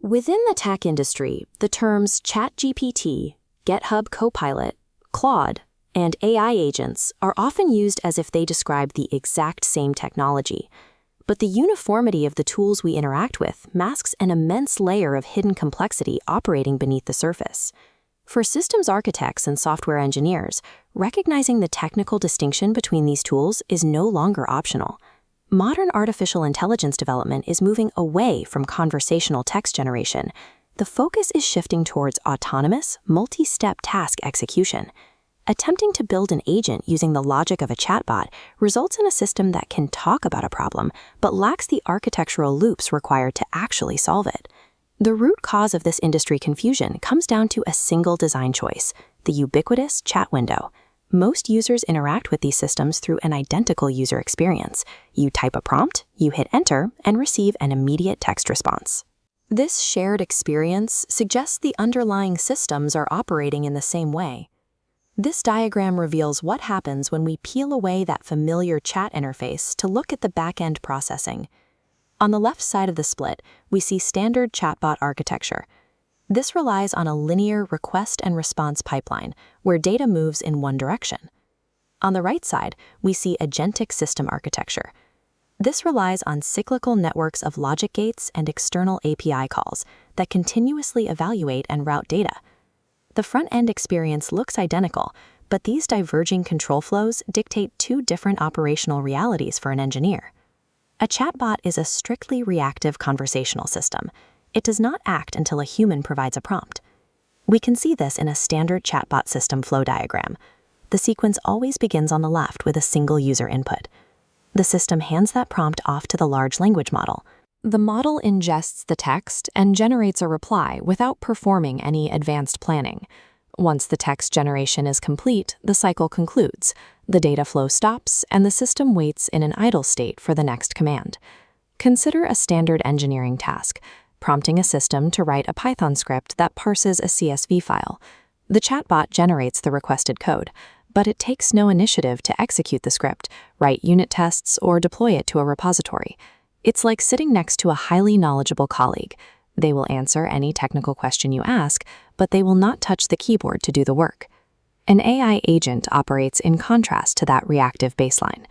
Within the tech industry, the terms ChatGPT, GitHub Copilot, Claude, and AI agents are often used as if they describe the exact same technology. But the uniformity of the tools we interact with masks an immense layer of hidden complexity operating beneath the surface. For systems architects and software engineers, recognizing the technical distinction between these tools is no longer optional. Modern artificial intelligence development is moving away from conversational text generation. The focus is shifting towards autonomous, multi-step task execution. Attempting to build an agent using the logic of a chatbot results in a system that can talk about a problem, but lacks the architectural loops required to actually solve it. The root cause of this industry confusion comes down to a single design choice: the ubiquitous chat window. Most users interact with these systems through an identical user experience. You type a prompt, you hit enter, and receive an immediate text response. This shared experience suggests the underlying systems are operating in the same way. This diagram reveals what happens when we peel away that familiar chat interface to look at the back-end processing. On the left side of the split, we see standard chatbot architecture. This relies on a linear request and response pipeline, where data moves in one direction. On the right side, we see agentic system architecture. This relies on cyclical networks of logic gates and external API calls that continuously evaluate and route data. The front-end experience looks identical, but these diverging control flows dictate two different operational realities for an engineer. A chatbot is a strictly reactive conversational system. It does not act until a human provides a prompt. We can see this in a standard chatbot system flow diagram. The sequence always begins on the left with a single user input. The system hands that prompt off to the large language model. The model ingests the text and generates a reply without performing any advanced planning. Once the text generation is complete, the cycle concludes. The data flow stops, and the system waits in an idle state for the next command. Consider a standard engineering task: prompting a system to write a Python script that parses a CSV file. The chatbot generates the requested code, but it takes no initiative to execute the script, write unit tests, or deploy it to a repository. It's like sitting next to a highly knowledgeable colleague. They will answer any technical question you ask, but they will not touch the keyboard to do the work. An AI agent operates in contrast to that reactive baseline.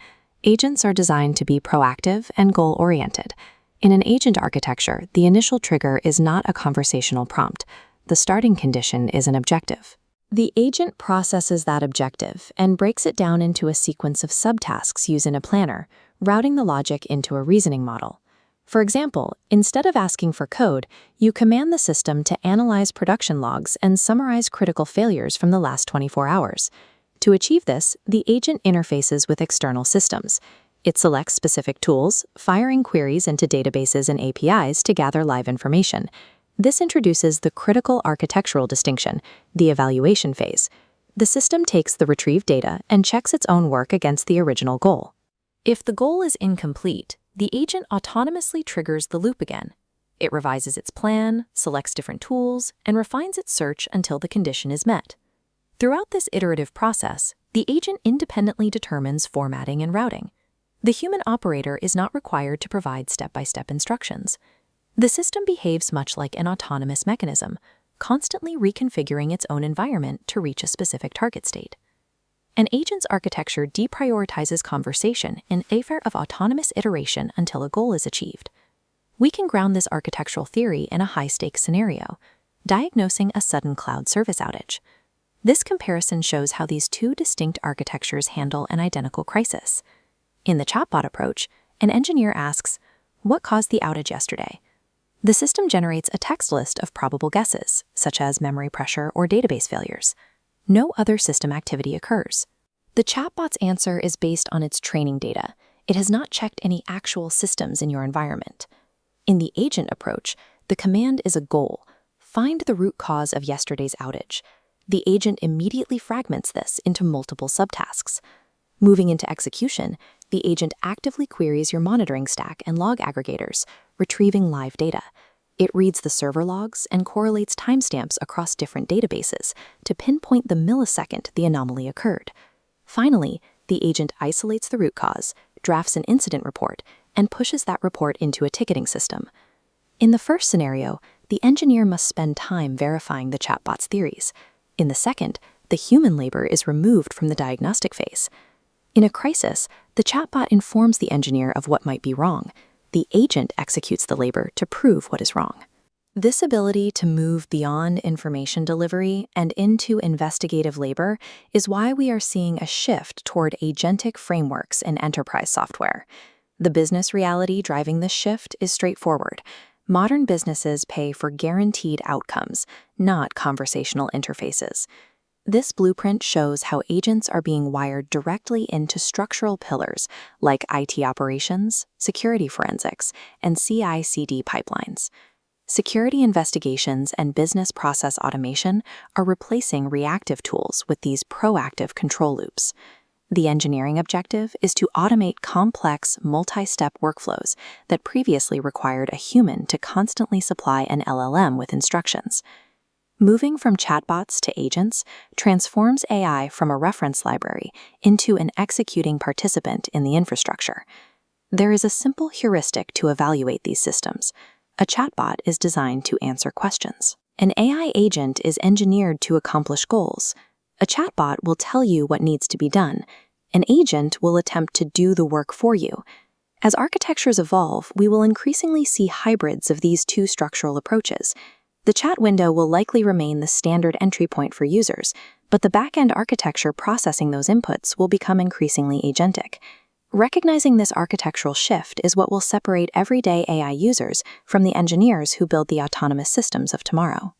Agents are designed to be proactive and goal-oriented. In an agent architecture, the initial trigger is not a conversational prompt. The starting condition is an objective. The agent processes that objective and breaks it down into a sequence of subtasks used in a planner, routing the logic into a reasoning model. For example, instead of asking for code, you command the system to analyze production logs and summarize critical failures from the last 24 hours. To achieve this, the agent interfaces with external systems. It selects specific tools, firing queries into databases and APIs to gather live information. This introduces the critical architectural distinction, the evaluation phase. The system takes the retrieved data and checks its own work against the original goal. If the goal is incomplete, the agent autonomously triggers the loop again. It revises its plan, selects different tools, and refines its search until the condition is met. Throughout this iterative process, the agent independently determines formatting and routing. The human operator is not required to provide step-by-step instructions. The system behaves much like an autonomous mechanism, constantly reconfiguring its own environment to reach a specific target state. An agent's architecture deprioritizes conversation in favor of autonomous iteration until a goal is achieved. We can ground this architectural theory in a high-stakes scenario, diagnosing a sudden cloud service outage. This comparison shows how these two distinct architectures handle an identical crisis. In the chatbot approach, an engineer asks, "What caused the outage yesterday?" The system generates a text list of probable guesses, such as memory pressure or database failures. No other system activity occurs. The chatbot's answer is based on its training data. It has not checked any actual systems in your environment. In the agent approach, the command is a goal: find the root cause of yesterday's outage. The agent immediately fragments this into multiple subtasks. Moving into execution, the agent actively queries your monitoring stack and log aggregators, retrieving live data. It reads the server logs and correlates timestamps across different databases to pinpoint the millisecond the anomaly occurred. Finally, the agent isolates the root cause, drafts an incident report, and pushes that report into a ticketing system. In the first scenario, the engineer must spend time verifying the chatbot's theories. In the second, the human labor is removed from the diagnostic phase. In a crisis, the chatbot informs the engineer of what might be wrong. The agent executes the labor to prove what is wrong. This ability to move beyond information delivery and into investigative labor is why we are seeing a shift toward agentic frameworks in enterprise software. The business reality driving this shift is straightforward. Modern businesses pay for guaranteed outcomes, not conversational interfaces. This blueprint shows how agents are being wired directly into structural pillars like IT operations, security forensics, and CI/CD pipelines. Security investigations and business process automation are replacing reactive tools with these proactive control loops. The engineering objective is to automate complex, multi-step workflows that previously required a human to constantly supply an LLM with instructions. Moving from chatbots to agents transforms AI from a reference library into an executing participant in the infrastructure. There is a simple heuristic to evaluate these systems. A chatbot is designed to answer questions. An AI agent is engineered to accomplish goals. A chatbot will tell you what needs to be done. An agent will attempt to do the work for you. As architectures evolve, we will increasingly see hybrids of these two structural approaches. The chat window will likely remain the standard entry point for users, but the back-end architecture processing those inputs will become increasingly agentic. Recognizing this architectural shift is what will separate everyday AI users from the engineers who build the autonomous systems of tomorrow.